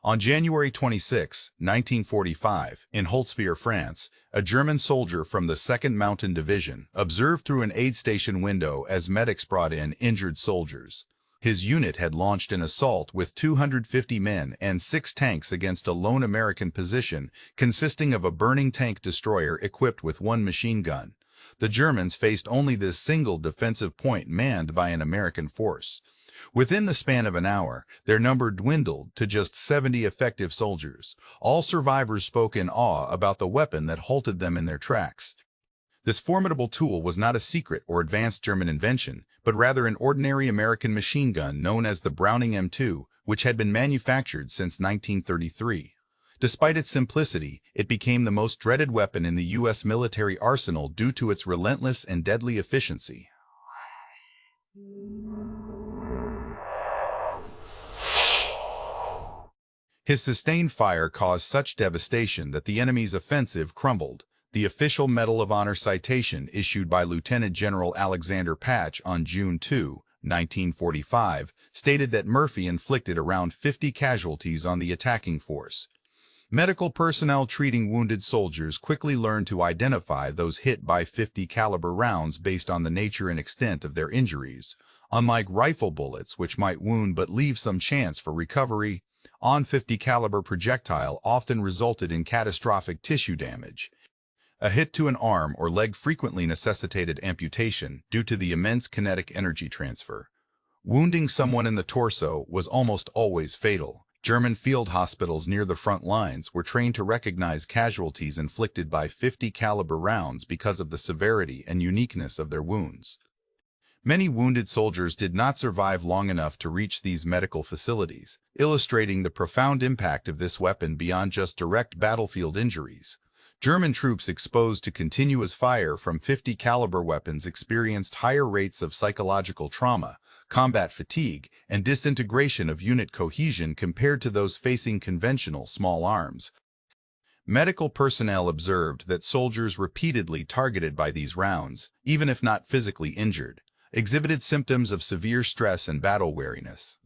On January 26, 1945, in Holtzwihr, France, a German soldier from the 2nd Mountain Division observed through an aid station window as medics brought in injured soldiers. His unit had launched an assault with 250 men and 6 tanks against a lone American position consisting of a burning tank destroyer equipped with 1 machine gun. The Germans faced only this single defensive point manned by an American force. Within the span of an hour, their number dwindled to just 70 effective soldiers. All survivors spoke in awe about the weapon that halted them in their tracks. This formidable tool was not a secret or advanced German invention, but rather an ordinary American machine gun known as the Browning M2, which had been manufactured since 1933. Despite its simplicity, it became the most dreaded weapon in the U.S. military arsenal due to its relentless and deadly efficiency. His sustained fire caused such devastation that the enemy's offensive crumbled. The official Medal of Honor citation issued by Lieutenant General Alexander Patch on June 2, 1945, stated that Murphy inflicted around 50 casualties on the attacking force. Medical personnel treating wounded soldiers quickly learned to identify those hit by 50 caliber rounds based on the nature and extent of their injuries. Unlike rifle bullets, which might wound but leave some chance for recovery, .50 caliber projectile often resulted in catastrophic tissue damage. A hit to an arm or leg frequently necessitated amputation due to the immense kinetic energy transfer. Wounding someone in the torso was almost always fatal. German field hospitals near the front lines were trained to recognize casualties inflicted by 50 caliber rounds because of the severity and uniqueness of their wounds. Many wounded soldiers did not survive long enough to reach these medical facilities, illustrating the profound impact of this weapon beyond just direct battlefield injuries. German troops exposed to continuous fire from 50 caliber weapons experienced higher rates of psychological trauma, combat fatigue, and disintegration of unit cohesion compared to those facing conventional small arms. Medical personnel observed that soldiers repeatedly targeted by these rounds, even if not physically injured, exhibited symptoms of severe stress and battle weariness.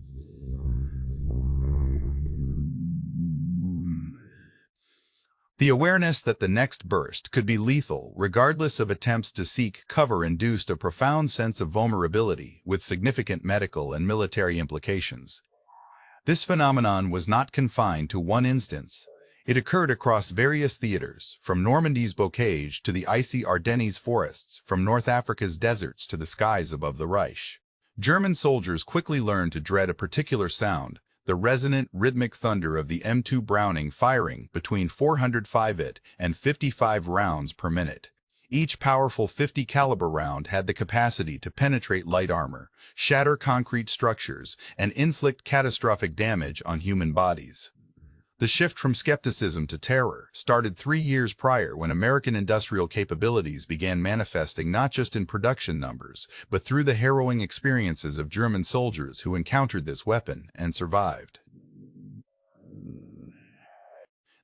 The awareness that the next burst could be lethal, regardless of attempts to seek cover, induced a profound sense of vulnerability with significant medical and military implications. This phenomenon was not confined to one instance. It occurred across various theaters, from Normandy's bocage to the icy Ardennes forests, from North Africa's deserts to the skies above the Reich. German soldiers quickly learned to dread a particular sound, the resonant, rhythmic thunder of the M2 Browning firing between 405 and 55 rounds per minute. Each powerful 50 caliber round had the capacity to penetrate light armor, shatter concrete structures, and inflict catastrophic damage on human bodies. The shift from skepticism to terror started 3 years prior when American industrial capabilities began manifesting not just in production numbers, but through the harrowing experiences of German soldiers who encountered this weapon and survived.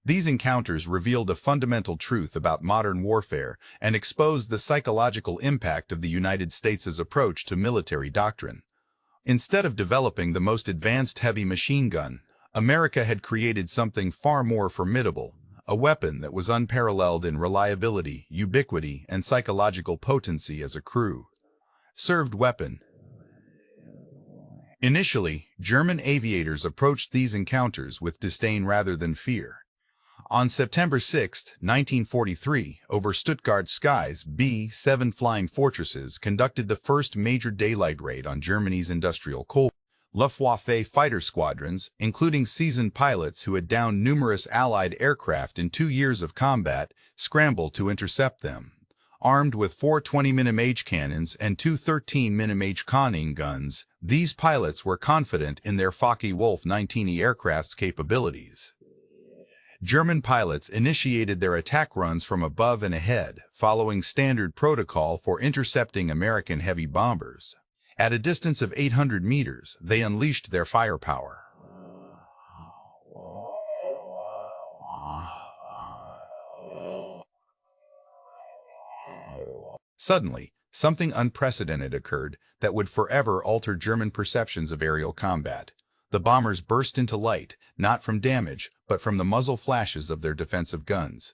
These encounters revealed a fundamental truth about modern warfare and exposed the psychological impact of the United States' approach to military doctrine. Instead of developing the most advanced heavy machine gun, America had created something far more formidable, a weapon that was unparalleled in reliability, ubiquity, and psychological potency as a crew. Served weapon. Initially, German aviators approached these encounters with disdain rather than fear. On September 6, 1943, over Stuttgart skies, B-7 Flying Fortresses conducted the first major daylight raid on Germany's industrial coal. Luftwaffe fighter squadrons, including seasoned pilots who had downed numerous Allied aircraft in 2 years of combat, scrambled to intercept them. Armed with 4 20mm cannons and 2 13mm conning guns, these pilots were confident in their Focke-Wulf 19E aircraft's capabilities. German pilots initiated their attack runs from above and ahead, following standard protocol for intercepting American heavy bombers. At a distance of 800 meters, they unleashed their firepower. Suddenly, something unprecedented occurred that would forever alter German perceptions of aerial combat. The bombers burst into light, not from damage, but from the muzzle flashes of their defensive guns.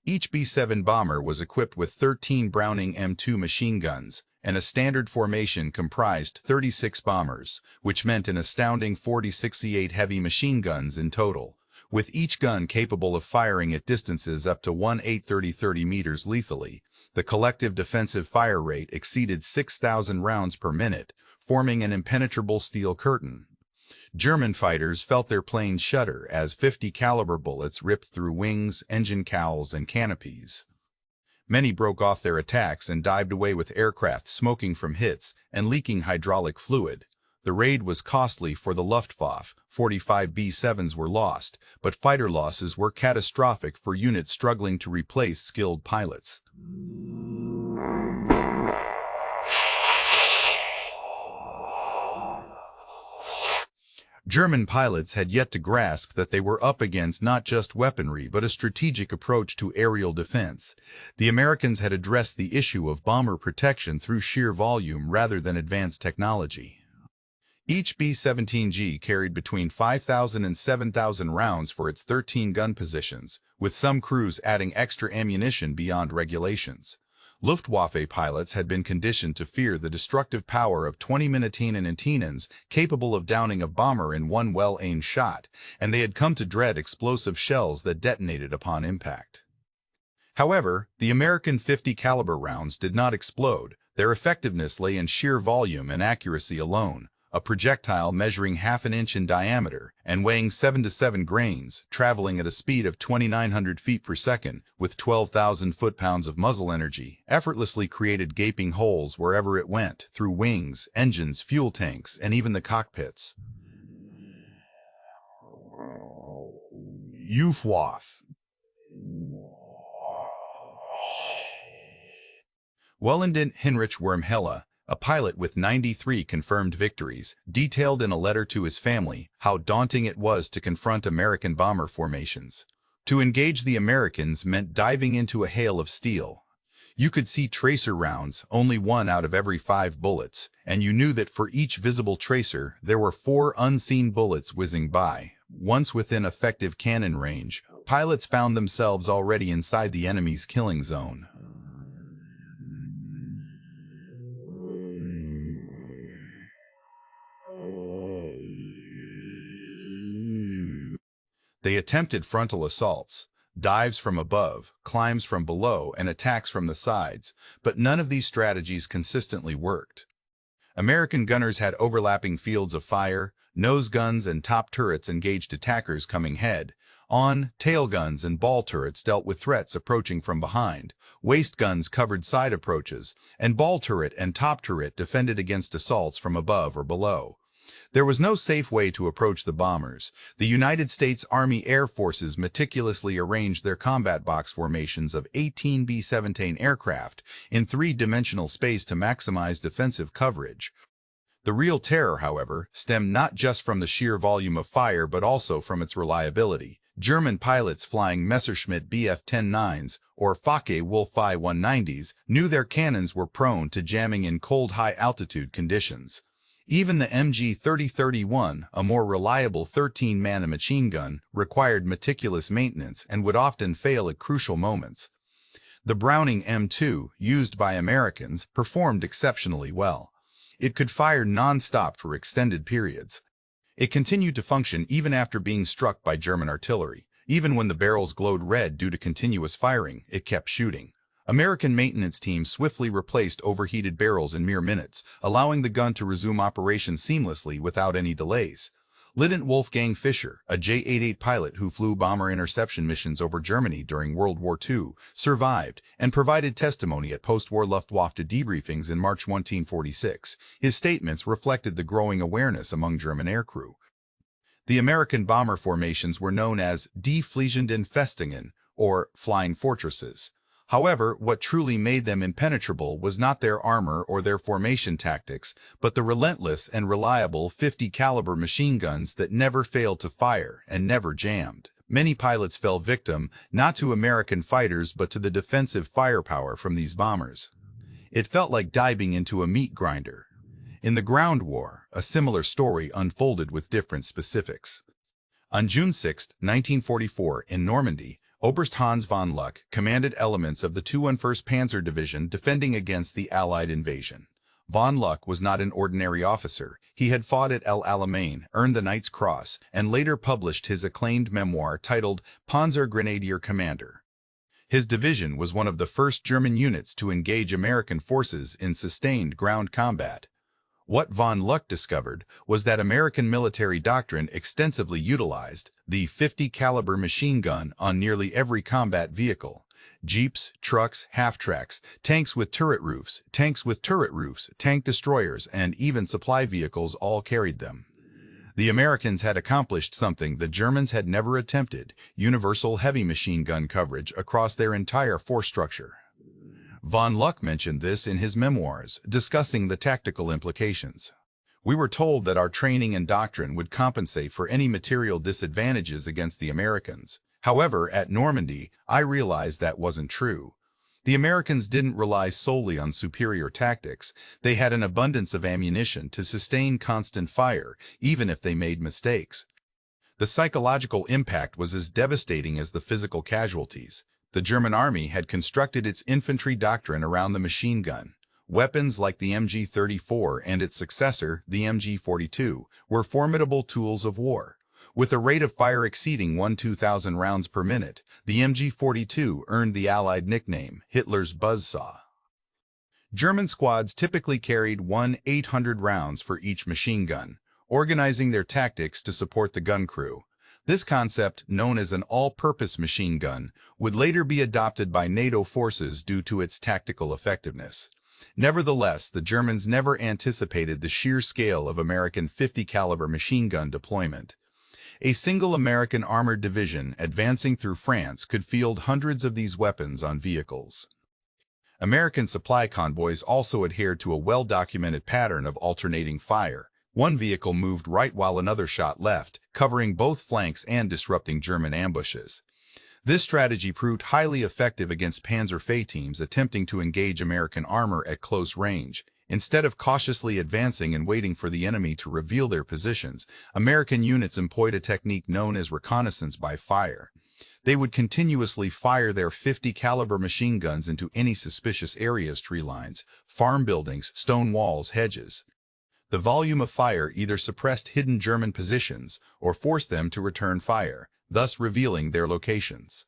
Each B-7 bomber was equipped with 13 Browning M2 machine guns, and a standard formation comprised 36 bombers, which meant an astounding 68 heavy machine guns in total, with each gun capable of firing at distances up to 30 meters lethally. The collective defensive fire rate exceeded 6,000 rounds per minute, forming an impenetrable steel curtain. German fighters felt their planes shudder as 50 caliber bullets ripped through wings, engine cowls, and canopies. Many broke off their attacks and dived away with aircraft smoking from hits and leaking hydraulic fluid. The raid was costly for the Luftwaffe. 45 B-7s were lost, but fighter losses were catastrophic for units struggling to replace skilled pilots. German pilots had yet to grasp that they were up against not just weaponry but a strategic approach to aerial defense. The Americans had addressed the issue of bomber protection through sheer volume rather than advanced technology. Each B-17G carried between 5,000 and 7,000 rounds for its 13 gun positions, with some crews adding extra ammunition beyond regulations. Luftwaffe pilots had been conditioned to fear the destructive power of 20 Minuten and Antennas capable of downing a bomber in one well-aimed shot, and they had come to dread explosive shells that detonated upon impact. However, the American 50 caliber rounds did not explode. Their effectiveness lay in sheer volume and accuracy alone. A projectile measuring half an inch in diameter and weighing 7 to 7 grains, traveling at a speed of 2,900 feet per second with 12,000 foot-pounds of muzzle energy, effortlessly created gaping holes wherever it went, through wings, engines, fuel tanks, and even the cockpits. Luftwaffe. Wellendant Heinrich Wormhelle, a pilot with 93 confirmed victories, detailed in a letter to his family how daunting it was to confront American bomber formations. To engage the Americans meant diving into a hail of steel. You could see tracer rounds, only 1 out of every 5 bullets, and you knew that for each visible tracer, there were 4 unseen bullets whizzing by. Once within effective cannon range, pilots found themselves already inside the enemy's killing zone. They attempted frontal assaults, dives from above, climbs from below, and attacks from the sides, but none of these strategies consistently worked. American gunners had overlapping fields of fire, nose guns and top turrets engaged attackers coming head on, tail guns and ball turrets dealt with threats approaching from behind, waist guns covered side approaches, and ball turret and top turret defended against assaults from above or below. There was no safe way to approach the bombers. The United States Army Air Forces meticulously arranged their combat box formations of 18 B-17 aircraft in 3-dimensional space to maximize defensive coverage. The real terror, however, stemmed not just from the sheer volume of fire but also from its reliability. German pilots flying Messerschmitt Bf-10-9s or Focke-Wulf I-190s knew their cannons were prone to jamming in cold high-altitude conditions. Even the MG-30-31, a more reliable 13-man machine gun, required meticulous maintenance and would often fail at crucial moments. The Browning M2, used by Americans, performed exceptionally well. It could fire non-stop for extended periods. It continued to function even after being struck by German artillery. Even when the barrels glowed red due to continuous firing, it kept shooting. American maintenance teams swiftly replaced overheated barrels in mere minutes, allowing the gun to resume operation seamlessly without any delays. Lieutenant Wolfgang Fischer, a J-88 pilot who flew bomber interception missions over Germany during World War II, survived and provided testimony at post-war Luftwaffe debriefings in March 1946. His statements reflected the growing awareness among German aircrew. The American bomber formations were known as Die Fliegenden Festungen, or flying fortresses. However, what truly made them impenetrable was not their armor or their formation tactics, but the relentless and reliable 50 caliber machine guns that never failed to fire and never jammed. Many pilots fell victim not to American fighters but to the defensive firepower from these bombers. It felt like diving into a meat grinder. In the ground war, a similar story unfolded with different specifics. On June 6, 1944, in Normandy, Oberst Hans von Luck commanded elements of the 201st Panzer Division defending against the Allied invasion. Von Luck was not an ordinary officer. He had fought at El Alamein, earned the Knight's Cross, and later published his acclaimed memoir titled Panzer Grenadier Commander. His division was one of the first German units to engage American forces in sustained ground combat. What von Luck discovered was that American military doctrine extensively utilized the 50 caliber machine gun on nearly every combat vehicle. Jeeps, trucks, half-tracks, tanks with turret roofs, tank destroyers, and even supply vehicles all carried them. The Americans had accomplished something the Germans had never attempted: universal heavy machine gun coverage across their entire force structure. Von Luck mentioned this in his memoirs, discussing the tactical implications. We were told that our training and doctrine would compensate for any material disadvantages against the Americans. However, at Normandy, I realized that wasn't true. The Americans didn't rely solely on superior tactics. They had an abundance of ammunition to sustain constant fire, even if they made mistakes. The psychological impact was as devastating as the physical casualties. The German army had constructed its infantry doctrine around the machine gun. Weapons like the MG-34 and its successor, the MG-42, were formidable tools of war. With a rate of fire exceeding 2,000 rounds per minute, the MG-42 earned the Allied nickname, Hitler's buzzsaw. German squads typically carried 800 rounds for each machine gun, organizing their tactics to support the gun crew. This concept, known as an all-purpose machine gun, would later be adopted by NATO forces due to its tactical effectiveness. Nevertheless, the Germans never anticipated the sheer scale of American 50 caliber machine gun deployment. A single American armored division advancing through France could field hundreds of these weapons on vehicles. American supply convoys also adhered to a well-documented pattern of alternating fire. One vehicle moved right while another shot left, covering both flanks and disrupting German ambushes. This strategy proved highly effective against Panzer IV teams attempting to engage American armor at close range. Instead of cautiously advancing and waiting for the enemy to reveal their positions, American units employed a technique known as reconnaissance by fire. They would continuously fire their 50 caliber machine guns into any suspicious areas: tree lines, farm buildings, stone walls, hedges. The volume of fire either suppressed hidden German positions or forced them to return fire, thus revealing their locations.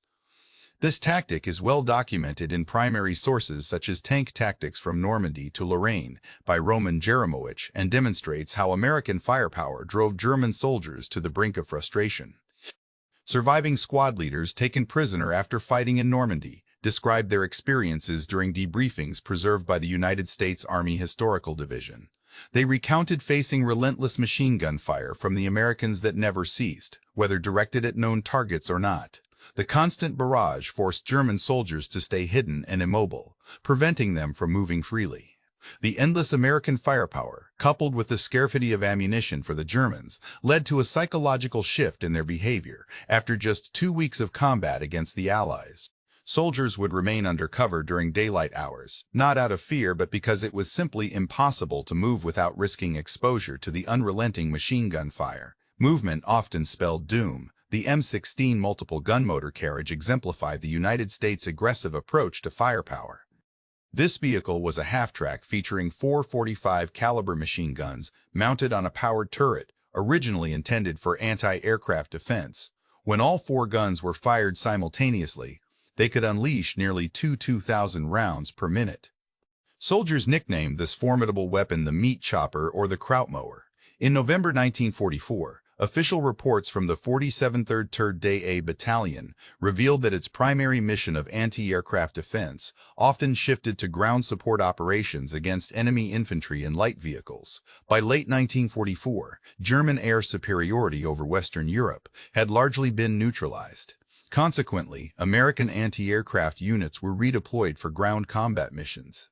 This tactic is well documented in primary sources such as Tank Tactics from Normandy to Lorraine by Roman Jeremowicz, and demonstrates how American firepower drove German soldiers to the brink of frustration. Surviving squad leaders taken prisoner after fighting in Normandy described their experiences during debriefings preserved by the United States Army Historical Division. They recounted facing relentless machine gun fire from the Americans that never ceased, whether directed at known targets or not. The constant barrage forced German soldiers to stay hidden and immobile, preventing them from moving freely. The endless American firepower, coupled with the scarcity of ammunition for the Germans, led to a psychological shift in their behavior. After just 2 weeks of combat against the Allies, soldiers would remain under cover during daylight hours, not out of fear but because it was simply impossible to move without risking exposure to the unrelenting machine gun fire. Movement often spelled doom. The M16 multiple gun motor carriage exemplified the United States' aggressive approach to firepower. This vehicle was a half-track featuring 4 45 caliber machine guns mounted on a powered turret, originally intended for anti-aircraft defense. When all 4 guns were fired simultaneously, they could unleash nearly 2,000 rounds per minute. Soldiers nicknamed this formidable weapon the meat chopper or the Kraut mower. In November 1944, official reports from the 47th 3rd Day A Battalion revealed that its primary mission of anti-aircraft defense often shifted to ground support operations against enemy infantry and light vehicles. By late 1944, German air superiority over Western Europe had largely been neutralized. Consequently, American anti-aircraft units were redeployed for ground combat missions.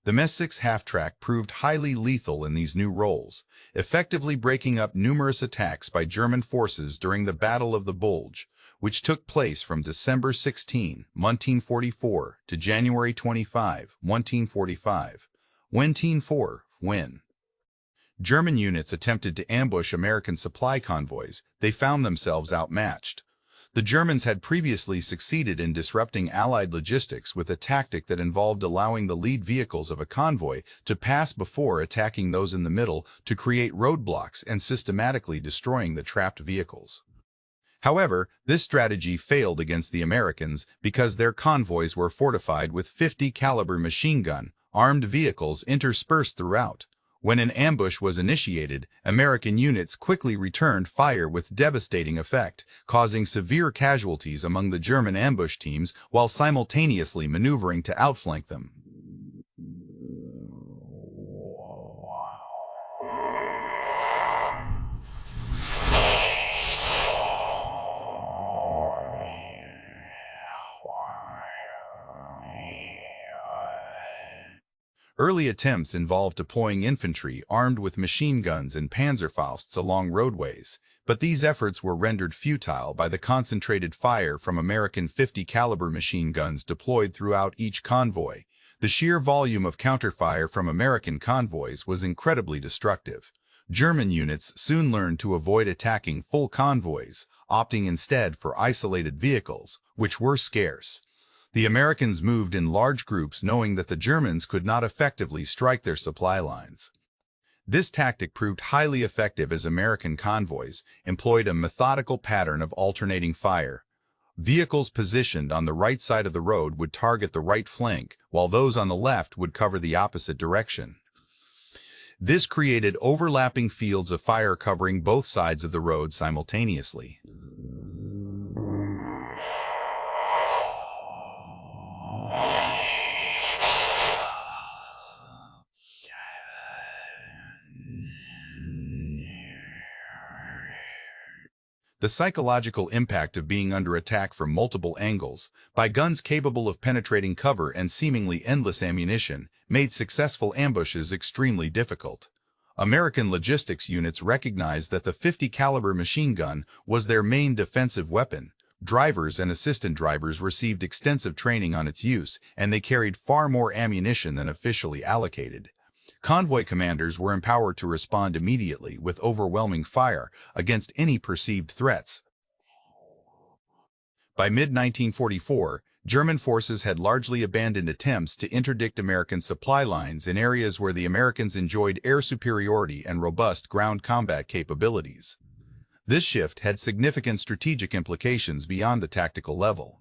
The MES-6 half-track proved highly lethal in these new roles, effectively breaking up numerous attacks by German forces during the Battle of the Bulge, which took place from December 16, 1944 to January 25, 1945. When. German units attempted to ambush American supply convoys, they found themselves outmatched. The Germans had previously succeeded in disrupting Allied logistics with a tactic that involved allowing the lead vehicles of a convoy to pass before attacking those in the middle to create roadblocks and systematically destroying the trapped vehicles. However, this strategy failed against the Americans because their convoys were fortified with 50 caliber machine gun, armed vehicles interspersed throughout. When an ambush was initiated, American units quickly returned fire with devastating effect, causing severe casualties among the German ambush teams while simultaneously maneuvering to outflank them. Early attempts involved deploying infantry armed with machine guns and Panzerfausts along roadways, but these efforts were rendered futile by the concentrated fire from American 50 caliber machine guns deployed throughout each convoy. The sheer volume of counterfire from American convoys was incredibly destructive. German units soon learned to avoid attacking full convoys, opting instead for isolated vehicles, which were scarce. The Americans moved in large groups knowing that the Germans could not effectively strike their supply lines. This tactic proved highly effective as American convoys employed a methodical pattern of alternating fire. Vehicles positioned on the right side of the road would target the right flank, while those on the left would cover the opposite direction. This created overlapping fields of fire covering both sides of the road simultaneously. The psychological impact of being under attack from multiple angles, by guns capable of penetrating cover and seemingly endless ammunition, made successful ambushes extremely difficult. American logistics units recognized that the 50 caliber machine gun was their main defensive weapon. Drivers and assistant drivers received extensive training on its use, and they carried far more ammunition than officially allocated. Convoy commanders were empowered to respond immediately with overwhelming fire against any perceived threats. By mid-1944, German forces had largely abandoned attempts to interdict American supply lines in areas where the Americans enjoyed air superiority and robust ground combat capabilities. This shift had significant strategic implications beyond the tactical level.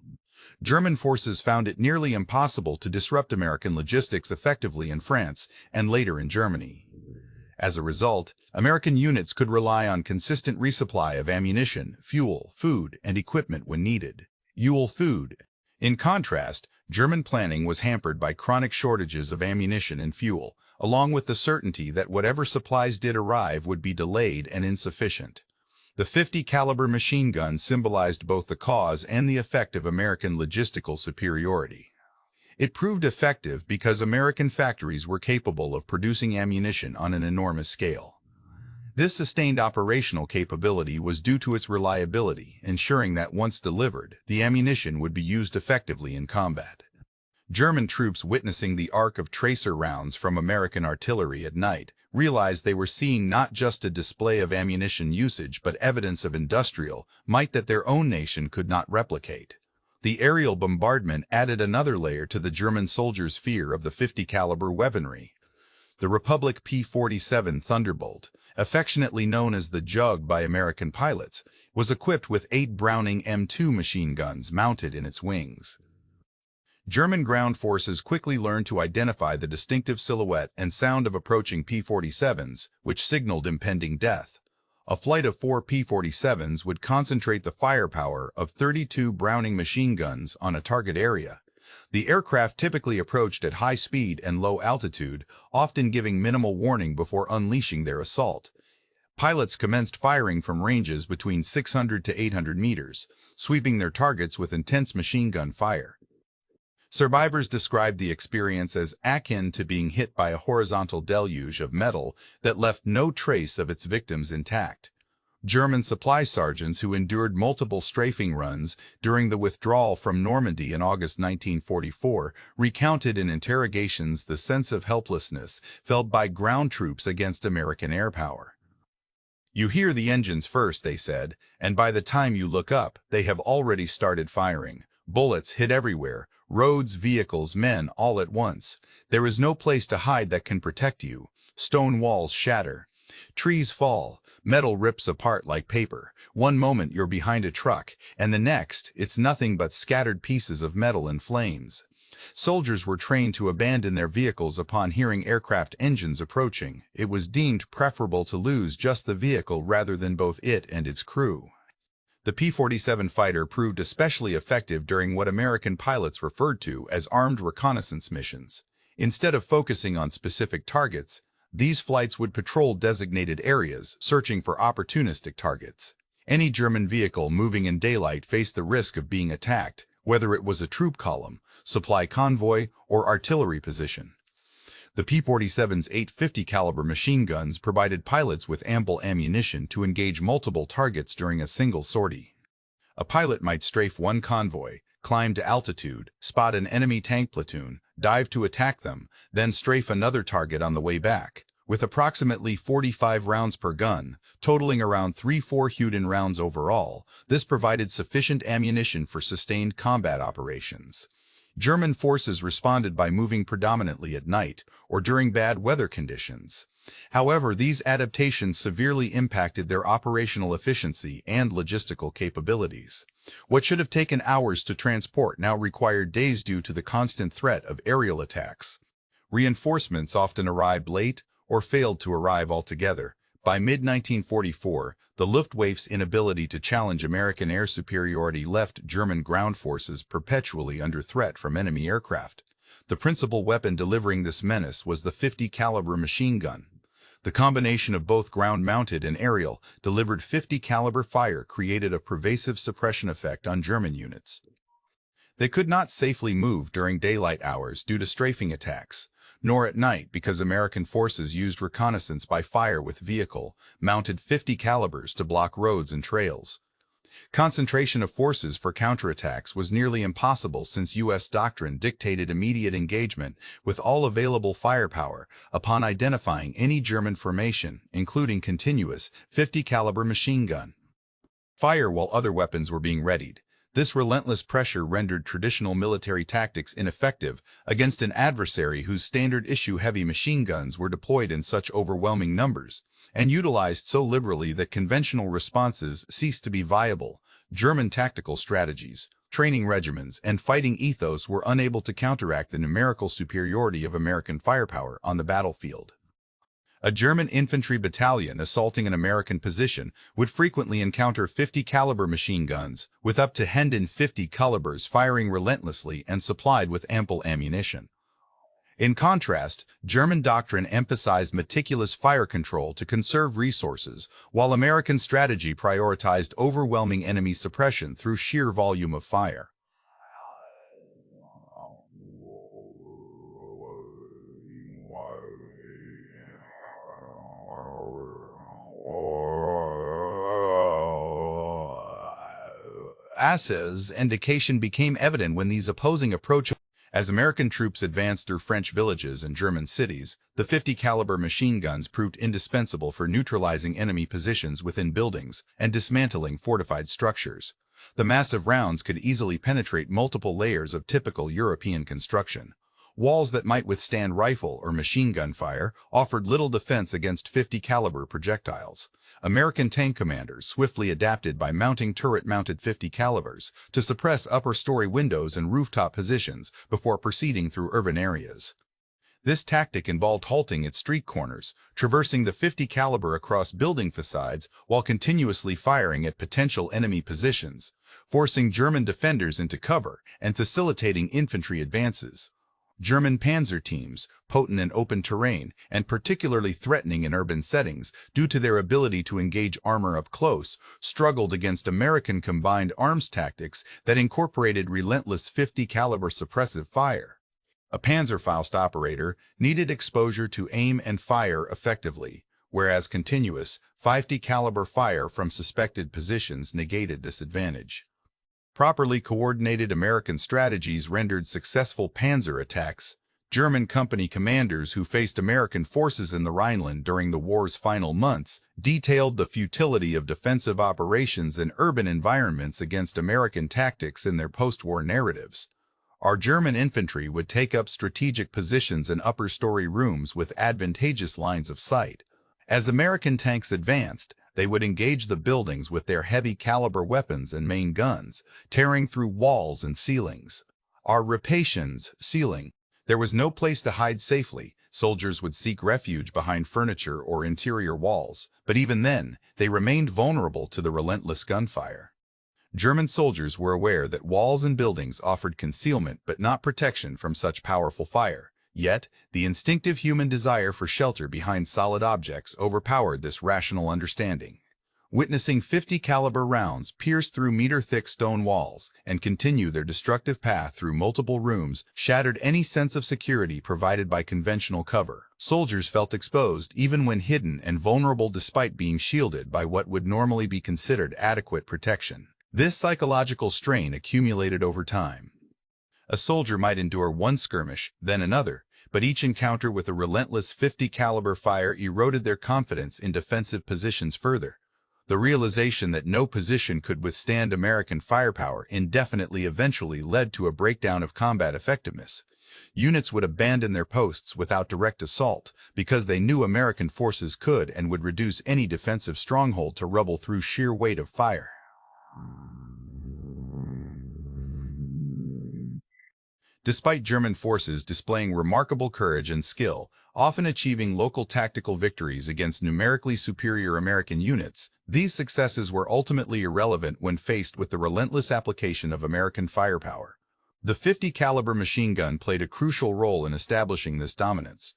German forces found it nearly impossible to disrupt American logistics effectively in France and later in Germany. As a result, American units could rely on consistent resupply of ammunition, fuel, food, and equipment when needed. Food. In contrast, German planning was hampered by chronic shortages of ammunition and fuel, along with the certainty that whatever supplies did arrive would be delayed and insufficient. The 50 caliber machine gun symbolized both the cause and the effect of American logistical superiority. It proved effective because American factories were capable of producing ammunition on an enormous scale. This sustained operational capability was due to its reliability, ensuring that once delivered, the ammunition would be used effectively in combat. German troops witnessing the arc of tracer rounds from American artillery at night realized they were seeing not just a display of ammunition usage but evidence of industrial might that their own nation could not replicate. The aerial bombardment added another layer to the German soldiers' fear of the 50 caliber weaponry. The Republic P-47 Thunderbolt, affectionately known as the Jug by American pilots, was equipped with 8 Browning M2 machine guns mounted in its wings. German ground forces quickly learned to identify the distinctive silhouette and sound of approaching P-47s, which signaled impending death. A flight of 4 P-47s would concentrate the firepower of 32 Browning machine guns on a target area. The aircraft typically approached at high speed and low altitude, often giving minimal warning before unleashing their assault. Pilots commenced firing from ranges between 600 to 800 meters, sweeping their targets with intense machine gun fire. Survivors described the experience as akin to being hit by a horizontal deluge of metal that left no trace of its victims intact. German supply sergeants who endured multiple strafing runs during the withdrawal from Normandy in August 1944 recounted in interrogations the sense of helplessness felt by ground troops against American air power. "You hear the engines first," they said, "and by the time you look up, they have already started firing. Bullets hit everywhere, roads, vehicles, men, all at once. There is no place to hide that can protect you. Stone walls shatter. Trees fall, metal rips apart like paper. One moment you're behind a truck, and the next, it's nothing but scattered pieces of metal and flames." Soldiers were trained to abandon their vehicles upon hearing aircraft engines approaching. It was deemed preferable to lose just the vehicle rather than both it and its crew. The P-47 fighter proved especially effective during what American pilots referred to as armed reconnaissance missions. Instead of focusing on specific targets, these flights would patrol designated areas, searching for opportunistic targets. Any German vehicle moving in daylight faced the risk of being attacked, whether it was a troop column, supply convoy, or artillery position. The P-47's 850 caliber machine guns provided pilots with ample ammunition to engage multiple targets during a single sortie. A pilot might strafe one convoy, climb to altitude, spot an enemy tank platoon, dive to attack them, then strafe another target on the way back. With approximately 45 rounds per gun, totaling around 3-4 Huden rounds overall, this provided sufficient ammunition for sustained combat operations. German forces responded by moving predominantly at night or during bad weather conditions. However, these adaptations severely impacted their operational efficiency and logistical capabilities. What should have taken hours to transport now required days due to the constant threat of aerial attacks. Reinforcements often arrived late or failed to arrive altogether. By mid-1944, the Luftwaffe's inability to challenge American air superiority left German ground forces perpetually under threat from enemy aircraft. The principal weapon delivering this menace was the 50 caliber machine gun. The combination of both ground-mounted and aerial delivered 50 caliber fire created a pervasive suppression effect on German units. They could not safely move during daylight hours due to strafing attacks, nor at night because American forces used reconnaissance by fire with vehicle-mounted 50 calibers to block roads and trails. Concentration of forces for counterattacks was nearly impossible since U.S. doctrine dictated immediate engagement with all available firepower upon identifying any German formation, including continuous 50 caliber machine gun. Fire while other weapons were being readied. This relentless pressure rendered traditional military tactics ineffective against an adversary whose standard-issue heavy machine guns were deployed in such overwhelming numbers and utilized so liberally that conventional responses ceased to be viable. German tactical strategies, training regimens, and fighting ethos were unable to counteract the numerical superiority of American firepower on the battlefield. A German infantry battalion assaulting an American position would frequently encounter 50 caliber machine guns, with up to Hendon 50 calibers firing relentlessly and supplied with ample ammunition. In contrast, German doctrine emphasized meticulous fire control to conserve resources, while American strategy prioritized overwhelming enemy suppression through sheer volume of fire. Assa's indication became evident when these opposing approaches. As American troops advanced through French villages and German cities, the 50 caliber machine guns proved indispensable for neutralizing enemy positions within buildings and dismantling fortified structures. The massive rounds could easily penetrate multiple layers of typical European construction. Walls that might withstand rifle or machine gun fire offered little defense against 50 caliber projectiles. American tank commanders swiftly adapted by mounting turret-mounted 50 calibers to suppress upper-story windows and rooftop positions before proceeding through urban areas. This tactic involved halting at street corners, traversing the 50 caliber across building facades while continuously firing at potential enemy positions, forcing German defenders into cover and facilitating infantry advances. German panzer teams, potent in open terrain and particularly threatening in urban settings due to their ability to engage armor up close, struggled against American combined arms tactics that incorporated relentless 50 caliber suppressive fire. A Panzerfaust operator needed exposure to aim and fire effectively, whereas continuous, 50 caliber fire from suspected positions negated this advantage. Properly coordinated American strategies rendered successful panzer attacks. German company commanders who faced American forces in the Rhineland during the war's final months detailed the futility of defensive operations in urban environments against American tactics in their post-war narratives. Our German infantry would take up strategic positions in upper-story rooms with advantageous lines of sight. As American tanks advanced, they would engage the buildings with their heavy-caliber weapons and main guns, tearing through walls and ceilings. Our rapations, ceiling. There was no place to hide safely. Soldiers would seek refuge behind furniture or interior walls, but even then, they remained vulnerable to the relentless gunfire. German soldiers were aware that walls and buildings offered concealment but not protection from such powerful fire. Yet, the instinctive human desire for shelter behind solid objects overpowered this rational understanding. Witnessing 50 caliber rounds pierce through meter-thick stone walls and continue their destructive path through multiple rooms shattered any sense of security provided by conventional cover. Soldiers felt exposed even when hidden and vulnerable despite being shielded by what would normally be considered adequate protection. This psychological strain accumulated over time. A soldier might endure one skirmish, then another, but each encounter with a relentless 50 caliber fire eroded their confidence in defensive positions further. The realization that no position could withstand American firepower indefinitely eventually led to a breakdown of combat effectiveness. Units would abandon their posts without direct assault because they knew American forces could and would reduce any defensive stronghold to rubble through sheer weight of fire. Despite German forces displaying remarkable courage and skill, often achieving local tactical victories against numerically superior American units, these successes were ultimately irrelevant when faced with the relentless application of American firepower. The 50 caliber machine gun played a crucial role in establishing this dominance.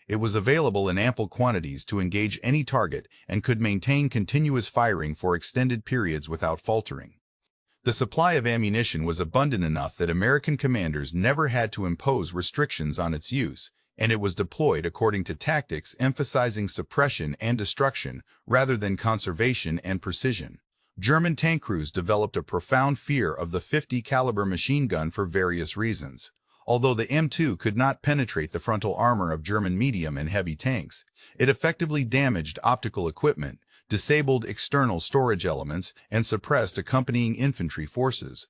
It was available in ample quantities to engage any target and could maintain continuous firing for extended periods without faltering. The supply of ammunition was abundant enough that American commanders never had to impose restrictions on its use, and it was deployed according to tactics emphasizing suppression and destruction rather than conservation and precision. German tank crews developed a profound fear of the 50 caliber machine gun for various reasons. Although the M2 could not penetrate the frontal armor of German medium and heavy tanks, it effectively damaged optical equipment, disabled external storage elements, and suppressed accompanying infantry forces.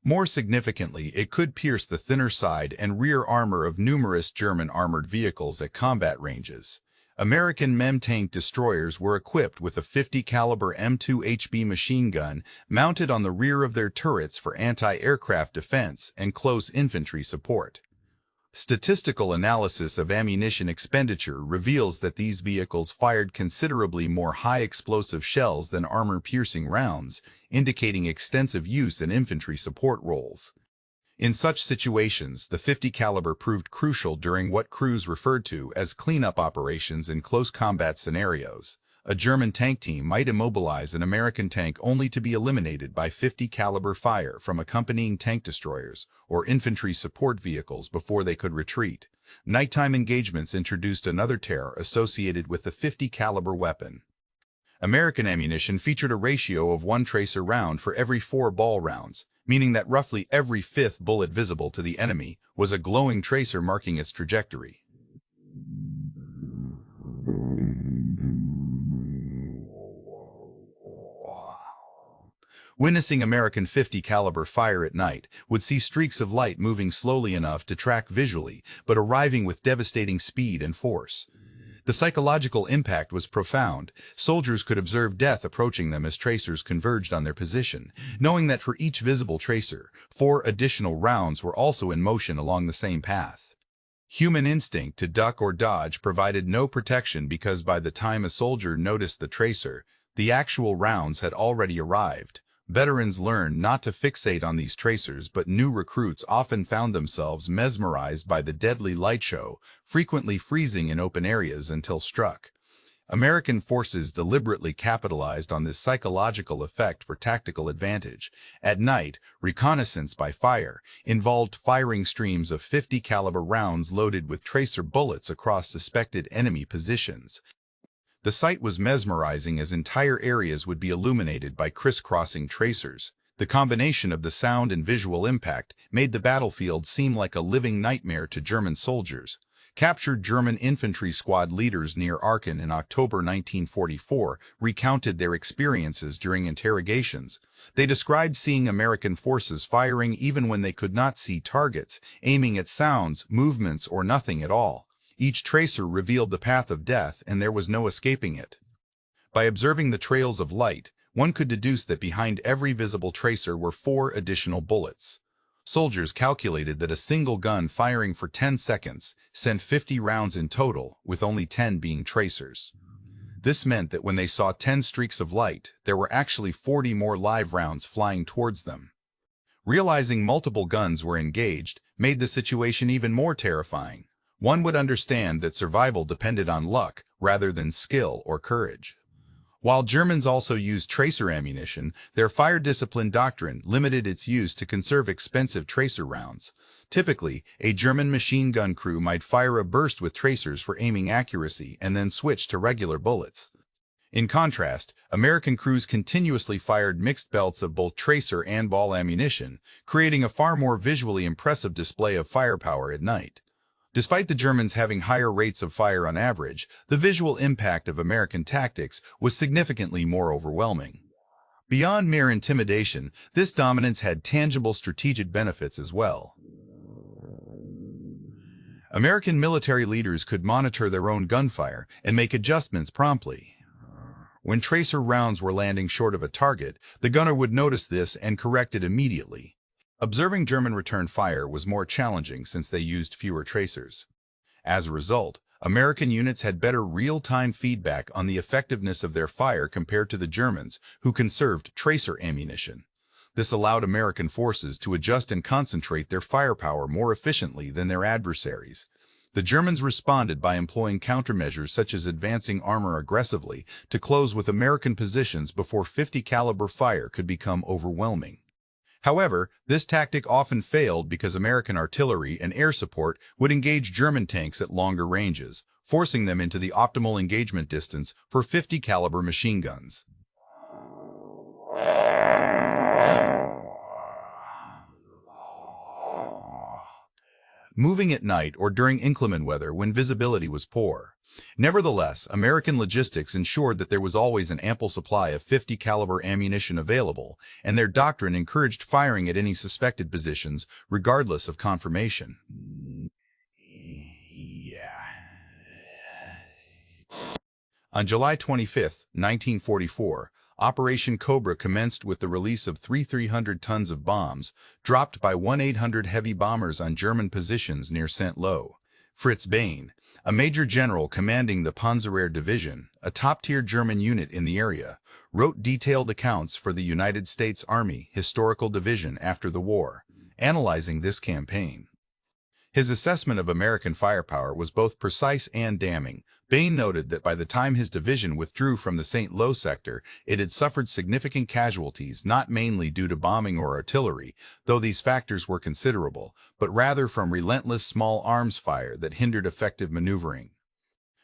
More significantly, it could pierce the thinner side and rear armor of numerous German armored vehicles at combat ranges. American MEM tank destroyers were equipped with a 50 caliber M2 HB machine gun mounted on the rear of their turrets for anti-aircraft defense and close infantry support. Statistical analysis of ammunition expenditure reveals that these vehicles fired considerably more high-explosive shells than armor-piercing rounds, indicating extensive use in infantry support roles. In such situations, the 50 caliber proved crucial during what crews referred to as cleanup operations in close combat scenarios. A German tank team might immobilize an American tank only to be eliminated by 50 caliber fire from accompanying tank destroyers or infantry support vehicles before they could retreat. Nighttime engagements introduced another terror associated with the 50 caliber weapon. American ammunition featured a ratio of 1 tracer round for every 4 ball rounds, meaning that roughly every 5th bullet visible to the enemy was a glowing tracer marking its trajectory. Witnessing American 50 caliber fire at night would see streaks of light moving slowly enough to track visually, but arriving with devastating speed and force. The psychological impact was profound. Soldiers could observe death approaching them as tracers converged on their position, knowing that for each visible tracer, 4 additional rounds were also in motion along the same path. Human instinct to duck or dodge provided no protection because by the time a soldier noticed the tracer, the actual rounds had already arrived. Veterans learned not to fixate on these tracers, but new recruits often found themselves mesmerized by the deadly light show, frequently freezing in open areas until struck. American forces deliberately capitalized on this psychological effect for tactical advantage. At night, reconnaissance by fire involved firing streams of 50 caliber rounds loaded with tracer bullets across suspected enemy positions. The sight was mesmerizing as entire areas would be illuminated by crisscrossing tracers. The combination of the sound and visual impact made the battlefield seem like a living nightmare to German soldiers. Captured German infantry squad leaders near Aachen in October 1944 recounted their experiences during interrogations. They described seeing American forces firing even when they could not see targets, aiming at sounds, movements, or nothing at all. Each tracer revealed the path of death, and there was no escaping it. By observing the trails of light, one could deduce that behind every visible tracer were 4 additional bullets. Soldiers calculated that a single gun firing for 10 seconds sent 50 rounds in total, with only 10 being tracers. This meant that when they saw 10 streaks of light, there were actually 40 more live rounds flying towards them. Realizing multiple guns were engaged made the situation even more terrifying. One would understand that survival depended on luck rather than skill or courage. While Germans also used tracer ammunition, their fire discipline doctrine limited its use to conserve expensive tracer rounds. Typically, a German machine gun crew might fire a burst with tracers for aiming accuracy and then switch to regular bullets. In contrast, American crews continuously fired mixed belts of both tracer and ball ammunition, creating a far more visually impressive display of firepower at night. Despite the Germans having higher rates of fire on average, the visual impact of American tactics was significantly more overwhelming. Beyond mere intimidation, this dominance had tangible strategic benefits as well. American military leaders could monitor their own gunfire and make adjustments promptly. When tracer rounds were landing short of a target, the gunner would notice this and correct it immediately. Observing German return fire was more challenging since they used fewer tracers. As a result, American units had better real-time feedback on the effectiveness of their fire compared to the Germans, who conserved tracer ammunition. This allowed American forces to adjust and concentrate their firepower more efficiently than their adversaries. The Germans responded by employing countermeasures such as advancing armor aggressively to close with American positions before .50 caliber fire could become overwhelming. However, this tactic often failed because American artillery and air support would engage German tanks at longer ranges, forcing them into the optimal engagement distance for .50 caliber machine guns. Moving at night or during inclement weather when visibility was poor. Nevertheless, American logistics ensured that there was always an ample supply of .50 caliber ammunition available, and their doctrine encouraged firing at any suspected positions, regardless of confirmation. On July 25, 1944, Operation Cobra commenced with the release of 300 tons of bombs dropped by 1-800 heavy bombers on German positions near Saint-Lô. Fritz Bain, a major general commanding the Panzerwehr Division, a top-tier German unit in the area, wrote detailed accounts for the United States Army Historical Division after the war, analyzing this campaign. His assessment of American firepower was both precise and damning. Bain noted that by the time his division withdrew from the Saint-Lô sector, it had suffered significant casualties not mainly due to bombing or artillery, though these factors were considerable, but rather from relentless small arms fire that hindered effective maneuvering.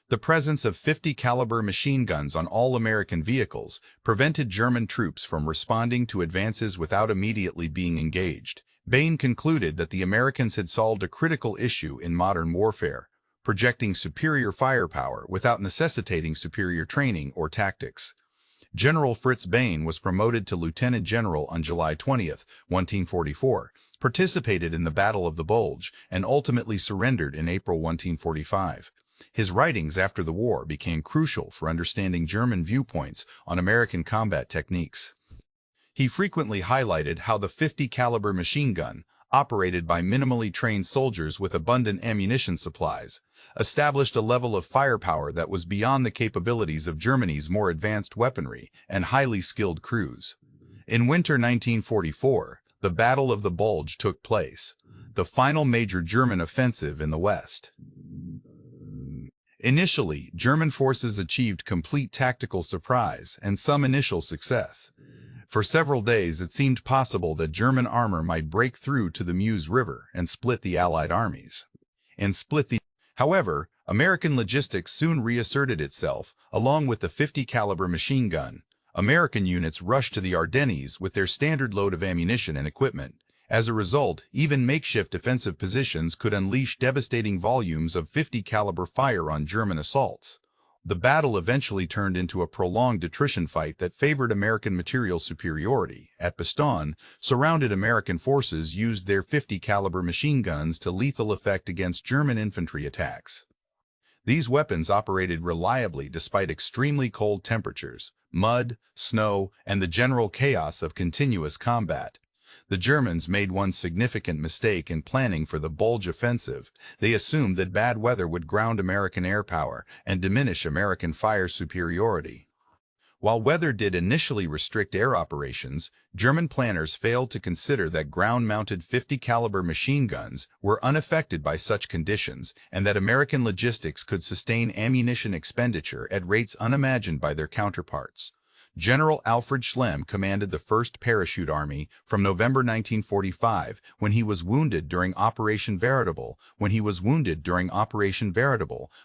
The presence of .50 caliber machine guns on all American vehicles prevented German troops from responding to advances without immediately being engaged. Bain concluded that the Americans had solved a critical issue in modern warfare, projecting superior firepower without necessitating superior training or tactics. General Fritz Bain was promoted to lieutenant general on July 20, 1944, participated in the Battle of the Bulge, and ultimately surrendered in April 1945. His writings after the war became crucial for understanding German viewpoints on American combat techniques. He frequently highlighted how the .50 caliber machine gun, operated by minimally trained soldiers with abundant ammunition supplies, established a level of firepower that was beyond the capabilities of Germany's more advanced weaponry and highly skilled crews. In winter 1944, the Battle of the Bulge took place, the final major German offensive in the West. Initially, German forces achieved complete tactical surprise and some initial success. For several days, it seemed possible that German armor might break through to the Meuse River and split the Allied armies. However, American logistics soon reasserted itself, along with the 50 caliber machine gun. American units rushed to the Ardennes with their standard load of ammunition and equipment. As a result, even makeshift defensive positions could unleash devastating volumes of 50 caliber fire on German assaults. The battle eventually turned into a prolonged attrition fight that favored American material superiority. At Bastogne, surrounded American forces used their 50 caliber machine guns to lethal effect against German infantry attacks. These weapons operated reliably despite extremely cold temperatures, mud, snow, and the general chaos of continuous combat. The Germans made one significant mistake in planning for the Bulge offensive. They assumed that bad weather would ground American air power and diminish American fire superiority. While weather did initially restrict air operations, German planners failed to consider that ground-mounted 50 caliber machine guns were unaffected by such conditions and that American logistics could sustain ammunition expenditure at rates unimagined by their counterparts. General Alfred Schlemm commanded the 1st Parachute Army from November 1945 when he was wounded during Operation Veritable,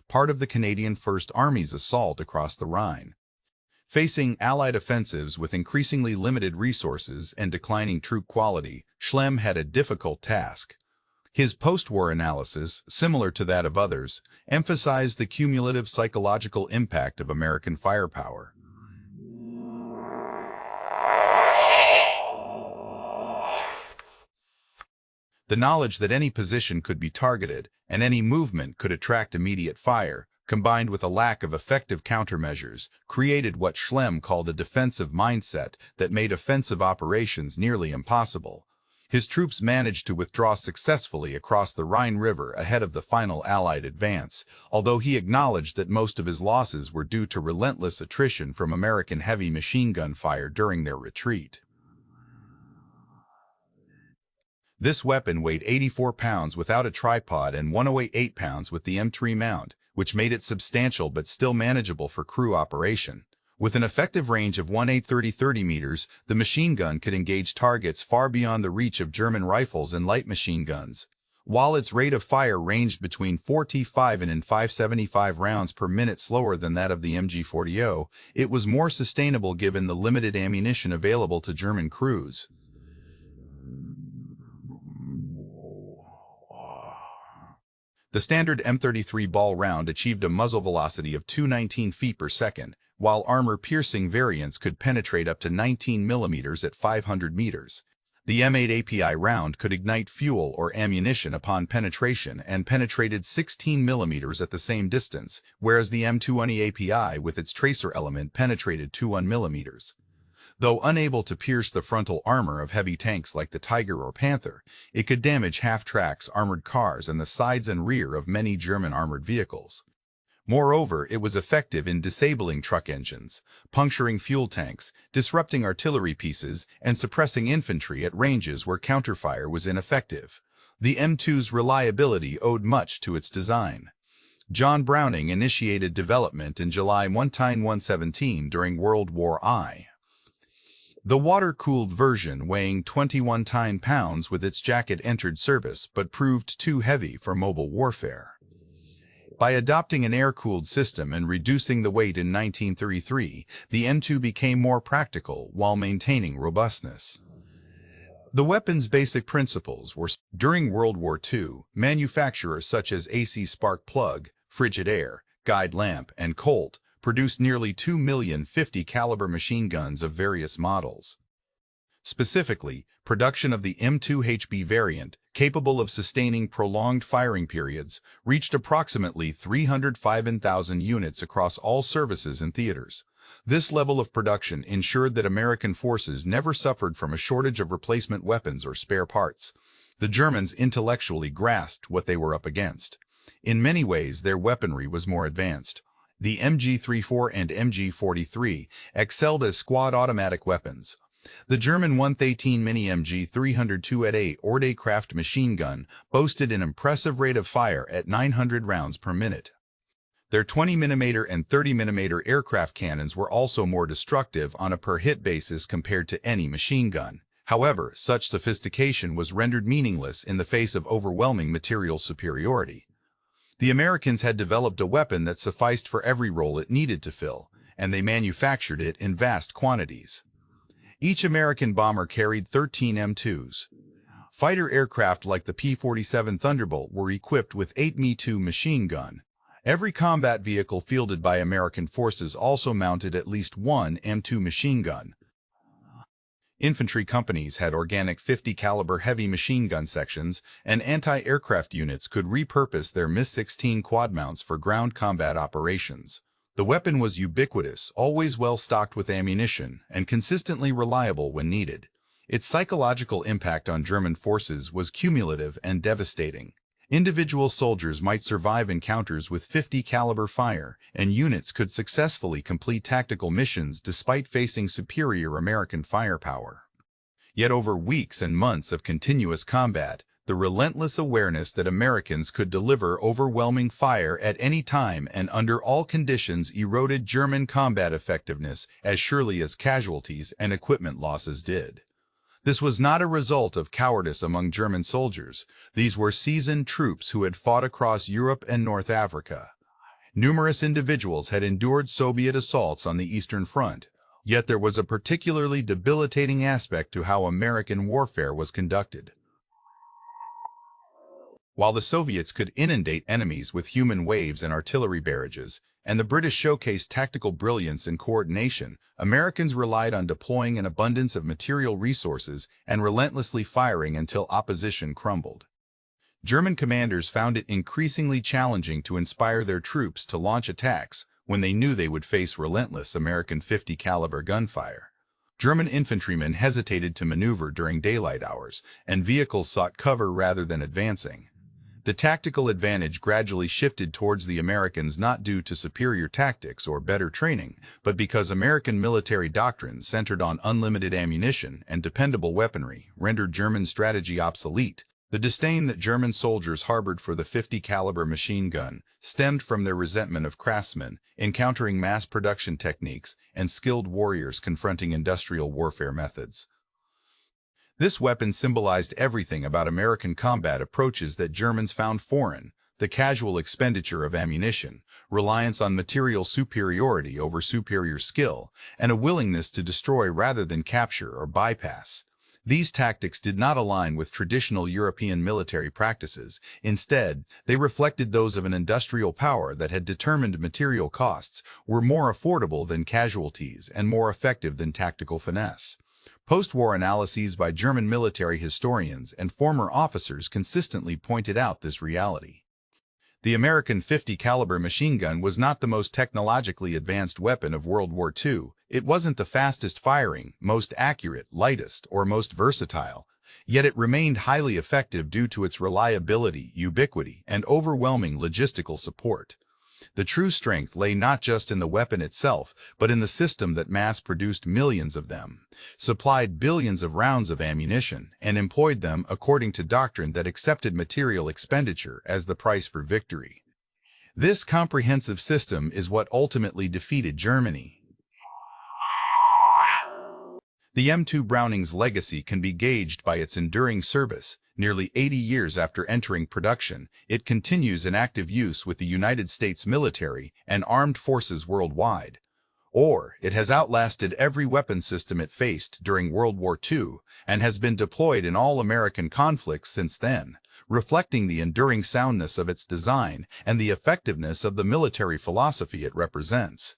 part of the Canadian 1st Army's assault across the Rhine. Facing Allied offensives with increasingly limited resources and declining troop quality, Schlemm had a difficult task. His post-war analysis, similar to that of others, emphasized the cumulative psychological impact of American firepower. The knowledge that any position could be targeted and any movement could attract immediate fire, combined with a lack of effective countermeasures, created what Schlemm called a defensive mindset that made offensive operations nearly impossible. His troops managed to withdraw successfully across the Rhine River ahead of the final Allied advance, although he acknowledged that most of his losses were due to relentless attrition from American heavy machine gun fire during their retreat. This weapon weighed 84 pounds without a tripod and 108 pounds with the M3 mount, which made it substantial but still manageable for crew operation. With an effective range of 30 meters, the machine gun could engage targets far beyond the reach of German rifles and light machine guns. While its rate of fire ranged between 4T5 and 575 rounds per minute slower than that of the MG40, it was more sustainable given the limited ammunition available to German crews. The standard M33 ball round achieved a muzzle velocity of 219 feet per second, while armor-piercing variants could penetrate up to 19 millimeters at 500 meters. The M8 API round could ignite fuel or ammunition upon penetration and penetrated 16 millimeters at the same distance, whereas the M220 API with its tracer element penetrated 21 millimeters. Though unable to pierce the frontal armor of heavy tanks like the Tiger or Panther, it could damage half-tracks, armored cars, and the sides and rear of many German armored vehicles. Moreover, it was effective in disabling truck engines, puncturing fuel tanks, disrupting artillery pieces, and suppressing infantry at ranges where counterfire was ineffective. The M2's reliability owed much to its design. John Browning initiated development in July 1917 during World War I. The water-cooled version, weighing 21 pounds with its jacket, entered service but proved too heavy for mobile warfare. By adopting an air-cooled system and reducing the weight in 1933, the M2 became more practical while maintaining robustness. The weapon's basic principles were, during World War II, manufacturers such as AC Spark Plug, Frigid Air, Guide Lamp, and Colt produced nearly 2 million 50 caliber machine guns of various models. Specifically, production of the M2HB variant, capable of sustaining prolonged firing periods, reached approximately 305,000 units across all services and theaters. This level of production ensured that American forces never suffered from a shortage of replacement weapons or spare parts. The Germans intellectually grasped what they were up against. In many ways, their weaponry was more advanced. The MG34 and MG43 excelled as squad automatic weapons. The German 118 Mini MG 302A Ordnungskraft machine gun boasted an impressive rate of fire at 900 rounds per minute. Their 20mm and 30mm aircraft cannons were also more destructive on a per-hit basis compared to any machine gun. However, such sophistication was rendered meaningless in the face of overwhelming material superiority. The Americans had developed a weapon that sufficed for every role it needed to fill, and they manufactured it in vast quantities. Each American bomber carried 13 M2s. Fighter aircraft like the P-47 Thunderbolt were equipped with 8 Me-2 machine gun. Every combat vehicle fielded by American forces also mounted at least one M2 machine gun. Infantry companies had organic 50-caliber heavy machine gun sections, and anti-aircraft units could repurpose their MiG-16 quad mounts for ground combat operations. The weapon was ubiquitous, always well-stocked with ammunition, and consistently reliable when needed. Its psychological impact on German forces was cumulative and devastating. Individual soldiers might survive encounters with 50-caliber fire, and units could successfully complete tactical missions despite facing superior American firepower. Yet over weeks and months of continuous combat, the relentless awareness that Americans could deliver overwhelming fire at any time and under all conditions eroded German combat effectiveness as surely as casualties and equipment losses did. This was not a result of cowardice among German soldiers. These were seasoned troops who had fought across Europe and North Africa. Numerous individuals had endured Soviet assaults on the Eastern Front, yet there was a particularly debilitating aspect to how American warfare was conducted. While the Soviets could inundate enemies with human waves and artillery barrages, and the British showcased tactical brilliance and coordination, Americans relied on deploying an abundance of material resources and relentlessly firing until opposition crumbled. German commanders found it increasingly challenging to inspire their troops to launch attacks when they knew they would face relentless American 50-caliber gunfire. German infantrymen hesitated to maneuver during daylight hours, and vehicles sought cover rather than advancing. The tactical advantage gradually shifted towards the Americans not due to superior tactics or better training, but because American military doctrine centered on unlimited ammunition and dependable weaponry rendered German strategy obsolete. The disdain that German soldiers harbored for the 50-caliber machine gun stemmed from their resentment of craftsmen encountering mass production techniques and skilled warriors confronting industrial warfare methods. This weapon symbolized everything about American combat approaches that Germans found foreign: the casual expenditure of ammunition, reliance on material superiority over superior skill, and a willingness to destroy rather than capture or bypass. These tactics did not align with traditional European military practices. Instead, they reflected those of an industrial power that had determined material costs were more affordable than casualties and more effective than tactical finesse. Post-war analyses by German military historians and former officers consistently pointed out this reality. The American 50-caliber machine gun was not the most technologically advanced weapon of World War II. It wasn't the fastest firing, most accurate, lightest, or most versatile. Yet it remained highly effective due to its reliability, ubiquity, and overwhelming logistical support. The true strength lay not just in the weapon itself, but in the system that mass-produced millions of them, supplied billions of rounds of ammunition, and employed them according to doctrine that accepted material expenditure as the price for victory. This comprehensive system is what ultimately defeated Germany. The M2 Browning's legacy can be gauged by its enduring service. Nearly 80 years after entering production, it continues in active use with the United States military and armed forces worldwide. Or, it has outlasted every weapon system it faced during World War II and has been deployed in all American conflicts since then, reflecting the enduring soundness of its design and the effectiveness of the military philosophy it represents.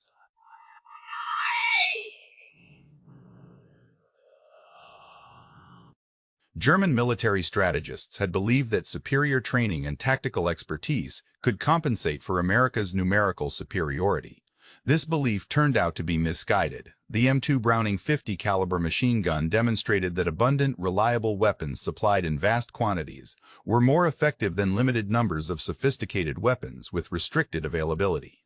German military strategists had believed that superior training and tactical expertise could compensate for America's numerical superiority. This belief turned out to be misguided. The M2 Browning 50-caliber machine gun demonstrated that abundant, reliable weapons supplied in vast quantities were more effective than limited numbers of sophisticated weapons with restricted availability.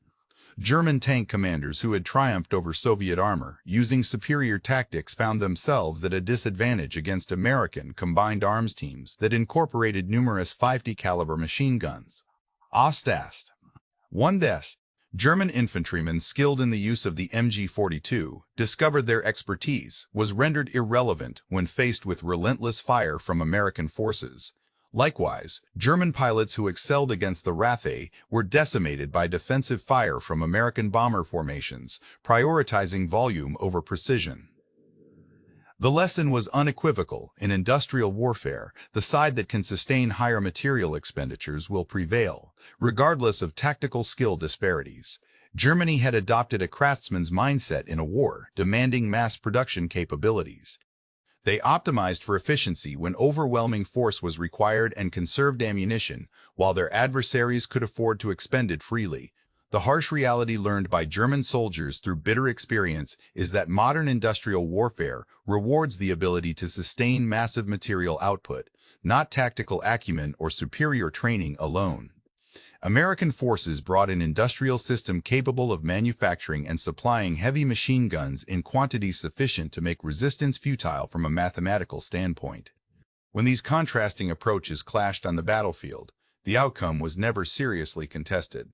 German tank commanders who had triumphed over Soviet armor using superior tactics found themselves at a disadvantage against American combined arms teams that incorporated numerous 50-caliber machine guns. Ostast. One des. German infantrymen skilled in the use of the MG-42 discovered their expertise was rendered irrelevant when faced with relentless fire from American forces. Likewise, German pilots who excelled against the WWII were decimated by defensive fire from American bomber formations, prioritizing volume over precision. The lesson was unequivocal. In industrial warfare, the side that can sustain higher material expenditures will prevail, regardless of tactical skill disparities. Germany had adopted a craftsman's mindset in a war, demanding mass production capabilities. They optimized for efficiency when overwhelming force was required and conserved ammunition, while their adversaries could afford to expend it freely. The harsh reality learned by German soldiers through bitter experience is that modern industrial warfare rewards the ability to sustain massive material output, not tactical acumen or superior training alone. American forces brought an industrial system capable of manufacturing and supplying heavy machine guns in quantities sufficient to make resistance futile from a mathematical standpoint. When these contrasting approaches clashed on the battlefield, the outcome was never seriously contested.